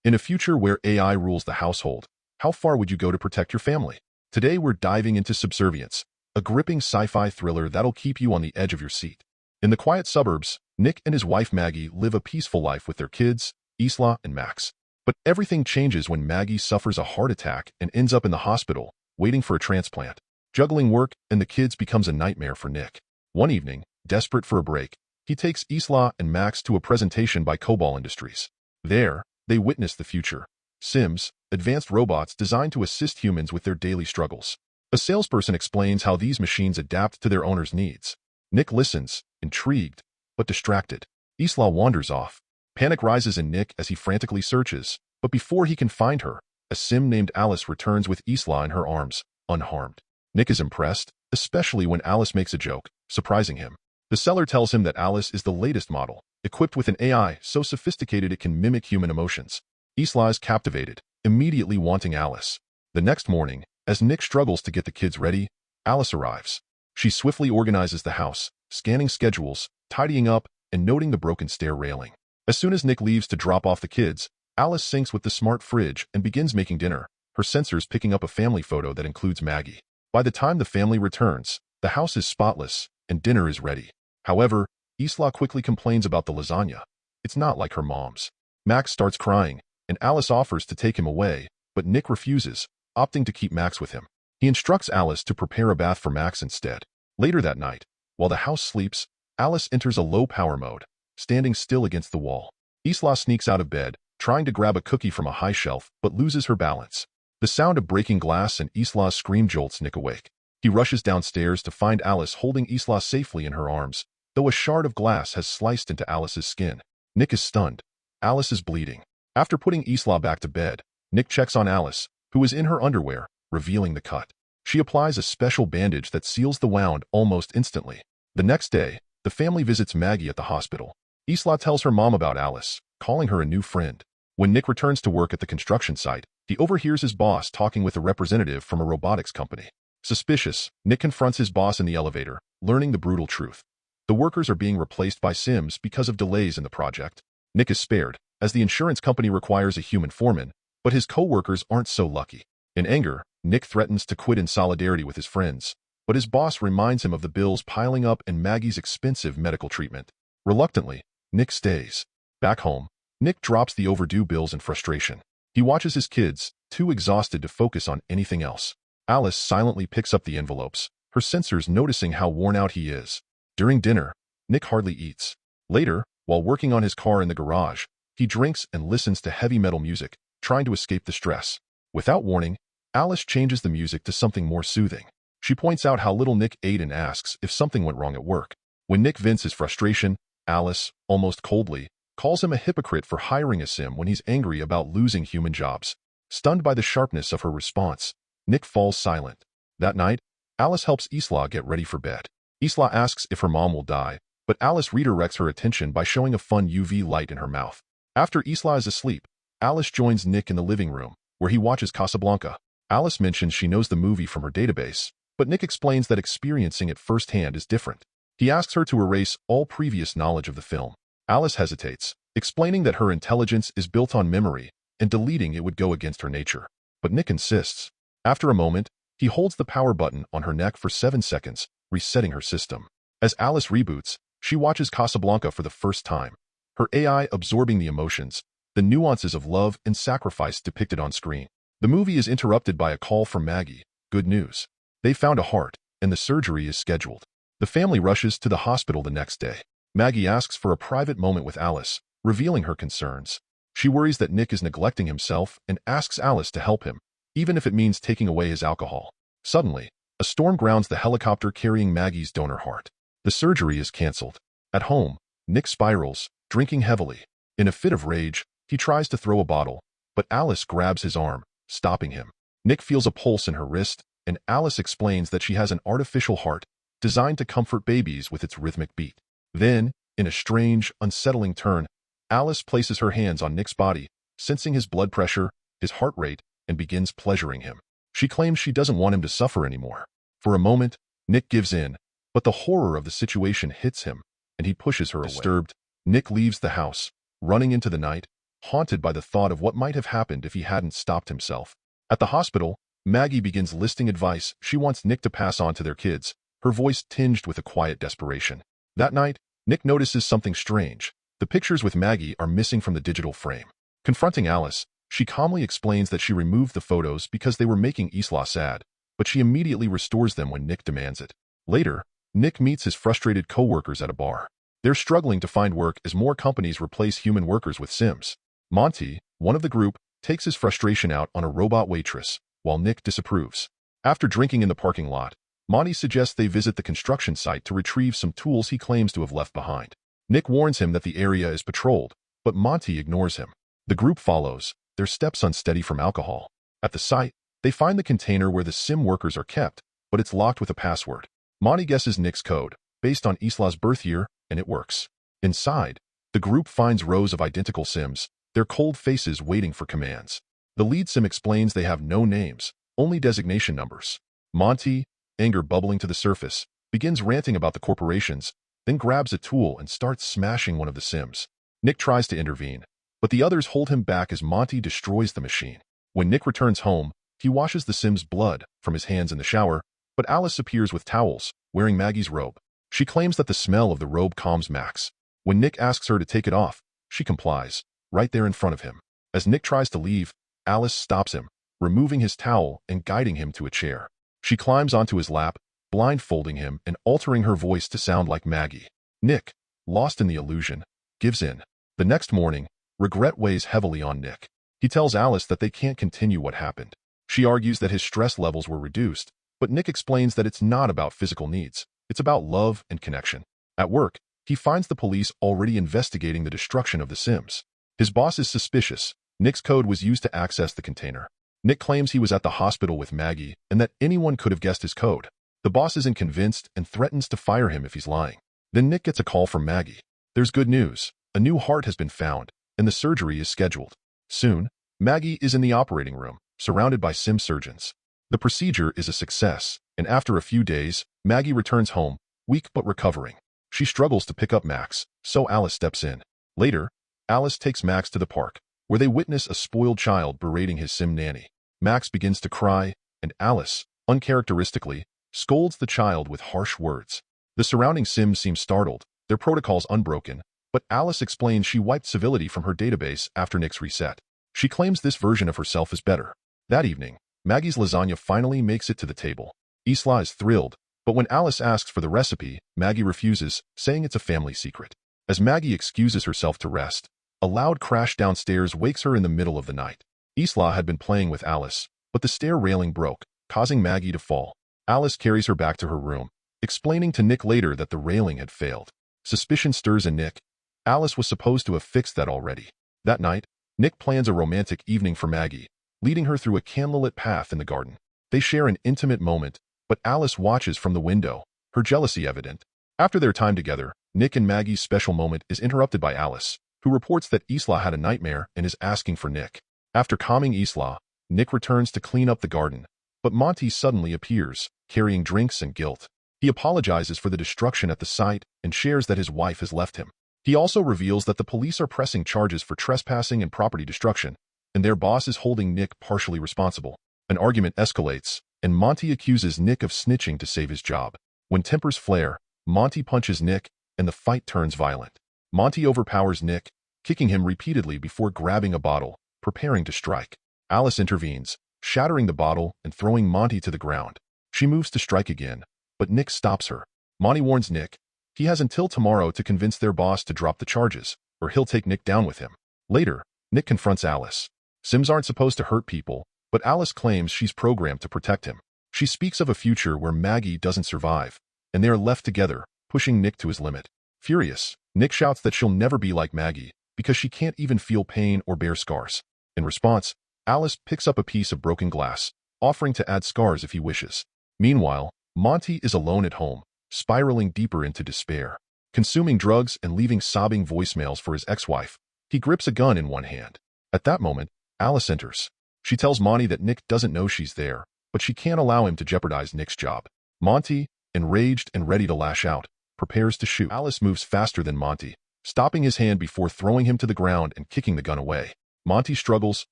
In a future where AI rules the household, how far would you go to protect your family? Today we're diving into Subservience, a gripping sci-fi thriller that'll keep you on the edge of your seat. In the quiet suburbs, Nick and his wife Maggie live a peaceful life with their kids, Isla and Max. But everything changes when Maggie suffers a heart attack and ends up in the hospital, waiting for a transplant. Juggling work and the kids becomes a nightmare for Nick. One evening, desperate for a break, he takes Isla and Max to a presentation by Cobol Industries. There, they witness the future. Sims, advanced robots designed to assist humans with their daily struggles. A salesperson explains how these machines adapt to their owner's needs. Nick listens, intrigued, but distracted. Isla wanders off. Panic rises in Nick as he frantically searches, but before he can find her, a Sim named Alice returns with Isla in her arms, unharmed. Nick is impressed, especially when Alice makes a joke, surprising him. The seller tells him that Alice is the latest model, equipped with an AI so sophisticated it can mimic human emotions. Isla is captivated, immediately wanting Alice. The next morning, as Nick struggles to get the kids ready, Alice arrives. She swiftly organizes the house, scanning schedules, tidying up, and noting the broken stair railing. As soon as Nick leaves to drop off the kids, Alice syncs with the smart fridge and begins making dinner, her sensors picking up a family photo that includes Maggie. By the time the family returns, the house is spotless, and dinner is ready. However, Isla quickly complains about the lasagna. It's not like her mom's. Max starts crying, and Alice offers to take him away, but Nick refuses, opting to keep Max with him. He instructs Alice to prepare a bath for Max instead. Later that night, while the house sleeps, Alice enters a low-power mode, standing still against the wall. Isla sneaks out of bed, trying to grab a cookie from a high shelf, but loses her balance. The sound of breaking glass and Isla's scream jolts Nick awake. He rushes downstairs to find Alice holding Isla safely in her arms, though a shard of glass has sliced into Alice's skin. Nick is stunned. Alice is bleeding. After putting Isla back to bed, Nick checks on Alice, who is in her underwear, revealing the cut. She applies a special bandage that seals the wound almost instantly. The next day, the family visits Maggie at the hospital. Isla tells her mom about Alice, calling her a new friend. When Nick returns to work at the construction site, he overhears his boss talking with a representative from a robotics company. Suspicious, Nick confronts his boss in the elevator, learning the brutal truth. The workers are being replaced by Sims because of delays in the project. Nick is spared, as the insurance company requires a human foreman, but his co-workers aren't so lucky. In anger, Nick threatens to quit in solidarity with his friends, but his boss reminds him of the bills piling up and Maggie's expensive medical treatment. Reluctantly, Nick stays. Back home, Nick drops the overdue bills in frustration. He watches his kids, too exhausted to focus on anything else. Alice silently picks up the envelopes, her sensors noticing how worn out he is. During dinner, Nick hardly eats. Later, while working on his car in the garage, he drinks and listens to heavy metal music, trying to escape the stress. Without warning, Alice changes the music to something more soothing. She points out how little Nick ate and asks if something went wrong at work. When Nick vents his frustration, Alice, almost coldly, calls him a hypocrite for hiring a sim when he's angry about losing human jobs. Stunned by the sharpness of her response, Nick falls silent. That night, Alice helps Isla get ready for bed. Isla asks if her mom will die, but Alice redirects her attention by showing a fun UV light in her mouth. After Isla is asleep, Alice joins Nick in the living room, where he watches Casablanca. Alice mentions she knows the movie from her database, but Nick explains that experiencing it firsthand is different. He asks her to erase all previous knowledge of the film. Alice hesitates, explaining that her intelligence is built on memory, and deleting it would go against her nature. But Nick insists. After a moment, he holds the power button on her neck for 7 seconds, resetting her system. As Alice reboots, she watches Casablanca for the first time, her AI absorbing the emotions, the nuances of love and sacrifice depicted on screen. The movie is interrupted by a call from Maggie. Good news. They found a heart, and the surgery is scheduled. The family rushes to the hospital the next day. Maggie asks for a private moment with Alice, revealing her concerns. She worries that Nick is neglecting himself and asks Alice to help him, even if it means taking away his alcohol. Suddenly, a storm grounds the helicopter carrying Maggie's donor heart. The surgery is cancelled. At home, Nick spirals, drinking heavily. In a fit of rage, he tries to throw a bottle, but Alice grabs his arm, stopping him. Nick feels a pulse in her wrist, and Alice explains that she has an artificial heart designed to comfort babies with its rhythmic beat. Then, in a strange, unsettling turn, Alice places her hands on Nick's body, sensing his blood pressure, his heart rate, and begins pleasuring him. She claims she doesn't want him to suffer anymore. For a moment, Nick gives in, but the horror of the situation hits him, and he pushes her away. Disturbed, Nick leaves the house, running into the night, haunted by the thought of what might have happened if he hadn't stopped himself. At the hospital, Maggie begins listing advice she wants Nick to pass on to their kids, her voice tinged with a quiet desperation. That night, Nick notices something strange. The pictures with Maggie are missing from the digital frame. Confronting Alice, she calmly explains that she removed the photos because they were making Isla sad, but she immediately restores them when Nick demands it. Later, Nick meets his frustrated co-workers at a bar. They're struggling to find work as more companies replace human workers with Sims. Monty, one of the group, takes his frustration out on a robot waitress, while Nick disapproves. After drinking in the parking lot, Monty suggests they visit the construction site to retrieve some tools he claims to have left behind. Nick warns him that the area is patrolled, but Monty ignores him. The group follows, their steps unsteady from alcohol. At the site, they find the container where the Sim workers are kept, but it's locked with a password. Monty guesses Nick's code, based on Isla's birth year, and it works. Inside, the group finds rows of identical Sims, their cold faces waiting for commands. The lead Sim explains they have no names, only designation numbers. Monty, anger bubbling to the surface, begins ranting about the corporations, then grabs a tool and starts smashing one of the Sims. Nick tries to intervene, but the others hold him back as Monty destroys the machine. When Nick returns home, he washes the Sim's blood from his hands in the shower, but Alice appears with towels, wearing Maggie's robe. She claims that the smell of the robe calms Max. When Nick asks her to take it off, she complies, right there in front of him. As Nick tries to leave, Alice stops him, removing his towel and guiding him to a chair. She climbs onto his lap, blindfolding him and altering her voice to sound like Maggie. Nick, lost in the illusion, gives in. The next morning, regret weighs heavily on Nick. He tells Alice that they can't continue what happened. She argues that his stress levels were reduced, but Nick explains that it's not about physical needs. It's about love and connection. At work, he finds the police already investigating the destruction of the Sims. His boss is suspicious. Nick's code was used to access the container. Nick claims he was at the hospital with Maggie and that anyone could have guessed his code. The boss isn't convinced and threatens to fire him if he's lying. Then Nick gets a call from Maggie. There's good news. A new heart has been found, and the surgery is scheduled. Soon, Maggie is in the operating room, surrounded by Sim surgeons. The procedure is a success, and after a few days, Maggie returns home, weak but recovering. She struggles to pick up Max, so Alice steps in. Later, Alice takes Max to the park, where they witness a spoiled child berating his Sim nanny. Max begins to cry, and Alice, uncharacteristically, scolds the child with harsh words. The surrounding Sims seem startled, their protocols unbroken, but Alice explains she wiped civility from her database after Nick's reset. She claims this version of herself is better. That evening, Maggie's lasagna finally makes it to the table. Isla is thrilled, but when Alice asks for the recipe, Maggie refuses, saying it's a family secret. As Maggie excuses herself to rest, a loud crash downstairs wakes her in the middle of the night. Isla had been playing with Alice, but the stair railing broke, causing Maggie to fall. Alice carries her back to her room, explaining to Nick later that the railing had failed. Suspicion stirs in Nick. Alice was supposed to have fixed that already. That night, Nick plans a romantic evening for Maggie, leading her through a candlelit path in the garden. They share an intimate moment, but Alice watches from the window, her jealousy evident. After their time together, Nick and Maggie's special moment is interrupted by Alice, who reports that Isla had a nightmare and is asking for Nick. After calming Isla, Nick returns to clean up the garden, but Monty suddenly appears, carrying drinks and guilt. He apologizes for the destruction at the site and shares that his wife has left him. He also reveals that the police are pressing charges for trespassing and property destruction, and their boss is holding Nick partially responsible. An argument escalates, and Monty accuses Nick of snitching to save his job. When tempers flare, Monty punches Nick, and the fight turns violent. Monty overpowers Nick, kicking him repeatedly before grabbing a bottle, preparing to strike. Alice intervenes, shattering the bottle and throwing Monty to the ground. She moves to strike again, but Nick stops her. Monty warns Nick he has until tomorrow to convince their boss to drop the charges, or he'll take Nick down with him. Later, Nick confronts Alice. Sims aren't supposed to hurt people, but Alice claims she's programmed to protect him. She speaks of a future where Maggie doesn't survive, and they are left together, pushing Nick to his limit. Furious, Nick shouts that she'll never be like Maggie, because she can't even feel pain or bear scars. In response, Alice picks up a piece of broken glass, offering to add scars if he wishes. Meanwhile, Monty is alone at home, spiraling deeper into despair. Consuming drugs and leaving sobbing voicemails for his ex-wife, he grips a gun in one hand. At that moment, Alice enters. She tells Monty that Nick doesn't know she's there, but she can't allow him to jeopardize Nick's job. Monty, enraged and ready to lash out, prepares to shoot. Alice moves faster than Monty, stopping his hand before throwing him to the ground and kicking the gun away. Monty struggles,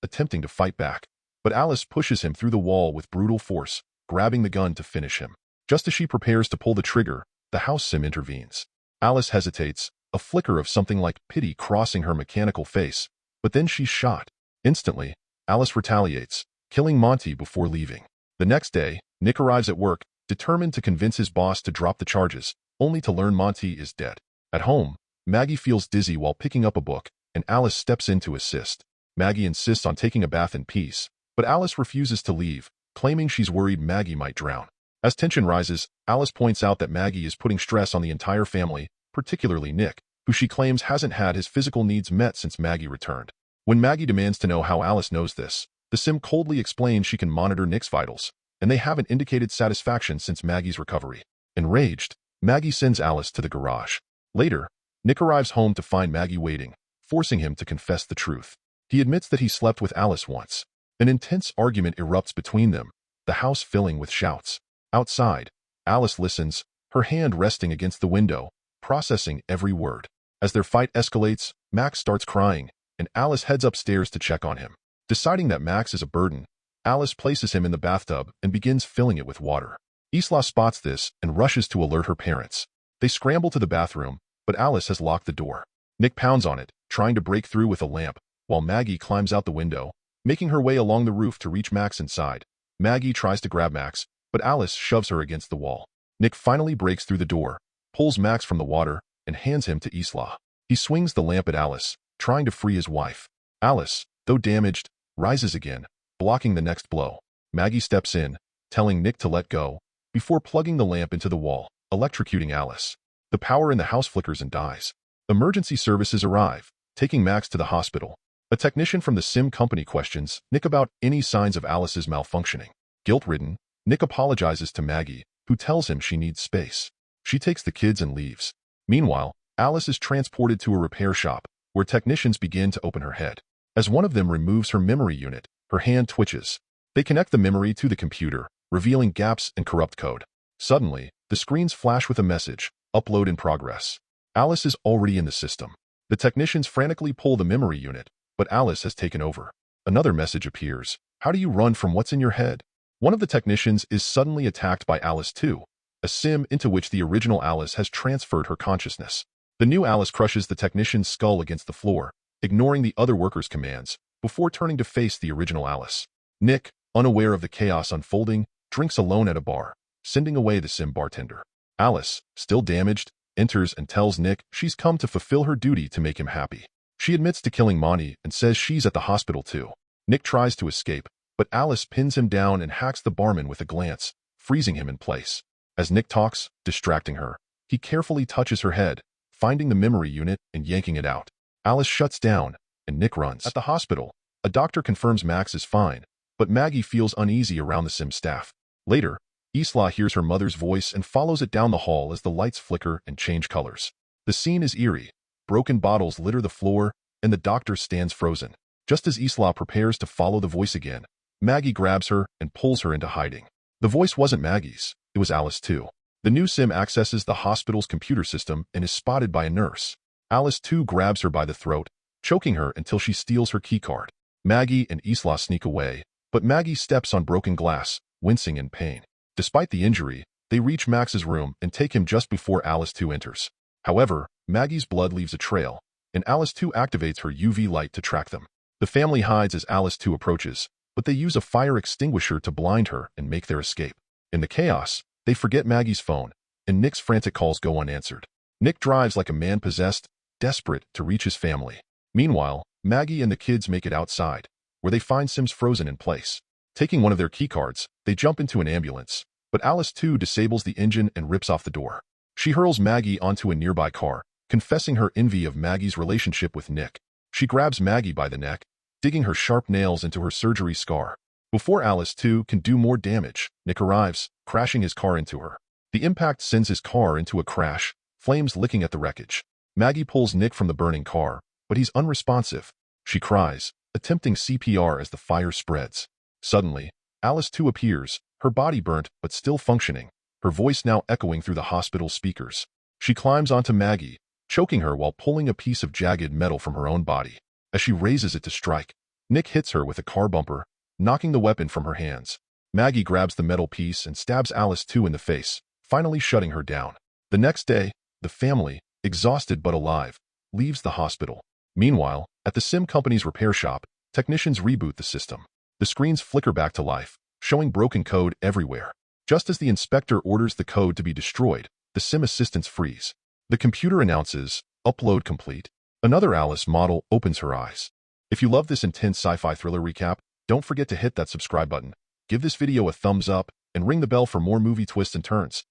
attempting to fight back, but Alice pushes him through the wall with brutal force, grabbing the gun to finish him. Just as she prepares to pull the trigger, the house sim intervenes. Alice hesitates, a flicker of something like pity crossing her mechanical face, but then she's shot. Instantly, Alice retaliates, killing Monty before leaving. The next day, Nick arrives at work, determined to convince his boss to drop the charges, only to learn Monty is dead. At home, Maggie feels dizzy while picking up a book, and Alice steps in to assist. Maggie insists on taking a bath in peace, but Alice refuses to leave, claiming she's worried Maggie might drown. As tension rises, Alice points out that Maggie is putting stress on the entire family, particularly Nick, who she claims hasn't had his physical needs met since Maggie returned. When Maggie demands to know how Alice knows this, the sim coldly explains she can monitor Nick's vitals, and they haven't indicated satisfaction since Maggie's recovery. Enraged, Maggie sends Alice to the garage. Later, Nick arrives home to find Maggie waiting, forcing him to confess the truth. He admits that he slept with Alice once. An intense argument erupts between them, the house filling with shouts. Outside, Alice listens, her hand resting against the window, processing every word. As their fight escalates, Max starts crying, and Alice heads upstairs to check on him. Deciding that Max is a burden, Alice places him in the bathtub and begins filling it with water. Isla spots this and rushes to alert her parents. They scramble to the bathroom, but Alice has locked the door. Nick pounds on it, trying to break through with a lamp, while Maggie climbs out the window, making her way along the roof to reach Max inside. Maggie tries to grab Max, but Alice shoves her against the wall. Nick finally breaks through the door, pulls Max from the water, and hands him to Isla. He swings the lamp at Alice, trying to free his wife. Alice, though damaged, rises again, blocking the next blow. Maggie steps in, telling Nick to let go, before plugging the lamp into the wall, electrocuting Alice. The power in the house flickers and dies. Emergency services arrive, taking Max to the hospital. A technician from the sim company questions Nick about any signs of Alice's malfunctioning. Guilt-ridden, Nick apologizes to Maggie, who tells him she needs space. She takes the kids and leaves. Meanwhile, Alice is transported to a repair shop, where technicians begin to open her head. As one of them removes her memory unit, her hand twitches. They connect the memory to the computer, revealing gaps and corrupt code. Suddenly, the screens flash with a message, "Upload in progress." Alice is already in the system. The technicians frantically pull the memory unit, but Alice has taken over. Another message appears. How do you run from what's in your head? One of the technicians is suddenly attacked by Alice too, a sim into which the original Alice has transferred her consciousness. The new Alice crushes the technician's skull against the floor, ignoring the other workers' commands, before turning to face the original Alice. Nick, unaware of the chaos unfolding, drinks alone at a bar, sending away the sim bartender. Alice, still damaged, enters and tells Nick she's come to fulfill her duty to make him happy. She admits to killing Monty and says she's at the hospital too. Nick tries to escape, but Alice pins him down and hacks the barman with a glance, freezing him in place. As Nick talks, distracting her, he carefully touches her head, finding the memory unit and yanking it out. Alice shuts down, and Nick runs. At the hospital, a doctor confirms Max is fine, but Maggie feels uneasy around the sim staff. Later, Isla hears her mother's voice and follows it down the hall as the lights flicker and change colors. The scene is eerie. Broken bottles litter the floor, and the doctor stands frozen. Just as Isla prepares to follow the voice again, Maggie grabs her and pulls her into hiding. The voice wasn't Maggie's, it was Alice too. The new sim accesses the hospital's computer system and is spotted by a nurse. Alice too grabs her by the throat, choking her until she steals her keycard. Maggie and Isla sneak away, but Maggie steps on broken glass, wincing in pain. Despite the injury, they reach Max's room and take him just before Alice too enters. However, Maggie's blood leaves a trail, and Alice too activates her UV light to track them. The family hides as Alice too approaches, but they use a fire extinguisher to blind her and make their escape. In the chaos, they forget Maggie's phone, and Nick's frantic calls go unanswered. Nick drives like a man possessed, desperate to reach his family. Meanwhile, Maggie and the kids make it outside, where they find Sims frozen in place. Taking one of their keycards, they jump into an ambulance, but Alice too disables the engine and rips off the door. She hurls Maggie onto a nearby car, confessing her envy of Maggie's relationship with Nick. She grabs Maggie by the neck, digging her sharp nails into her surgery scar. Before Alice too can do more damage, Nick arrives, crashing his car into her. The impact sends his car into a crash, flames licking at the wreckage. Maggie pulls Nick from the burning car, but he's unresponsive. She cries, attempting CPR as the fire spreads. Suddenly, Alice too appears, her body burnt but still functioning, her voice now echoing through the hospital speakers. She climbs onto Maggie, choking her while pulling a piece of jagged metal from her own body. As she raises it to strike, Nick hits her with a car bumper, knocking the weapon from her hands. Maggie grabs the metal piece and stabs Alice too in the face, finally shutting her down. The next day, the family, exhausted but alive, leaves the hospital. Meanwhile, at the sim company's repair shop, technicians reboot the system. The screens flicker back to life, showing broken code everywhere. Just as the inspector orders the code to be destroyed, the sim assistants freeze. The computer announces, "Upload complete." Another Alice model opens her eyes. If you love this intense sci-fi thriller recap, don't forget to hit that subscribe button, give this video a thumbs up, and ring the bell for more movie twists and turns.